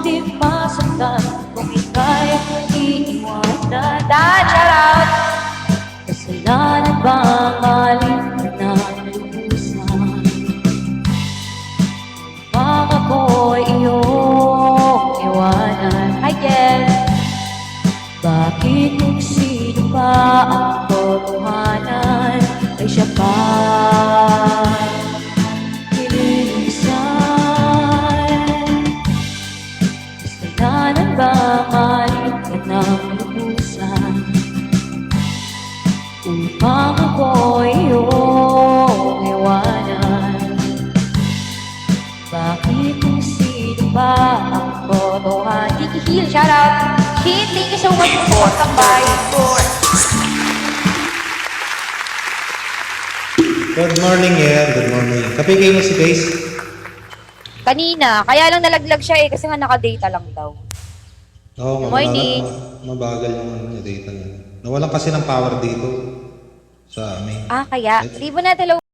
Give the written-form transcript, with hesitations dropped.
Di masaktan kung ika'y iiwanan. Dan, shout out! Kasalanan bang mali na lubusan? Bang ako'y iyong iwanan. Hi, Jen! Bakit kung sino pa ang totohanan ay siya pa nililisan? Kasalanan ba mali ka ng lubusan upang ako'y iyong iwanan? Bakit kung sino pa ang totohanan? Kiki Hill, shout out! Shin, thank you so much for tambay. Good morning, Good morning. Kape kayo mo si Grace? Kanina, kaya lang nalaglag siya kasi nga naka-data lang daw. Oo, Good morning. Mabagal yung ano niya, data niya. Nawalan kasi ng power dito sa amin. Kaya. Di ba natin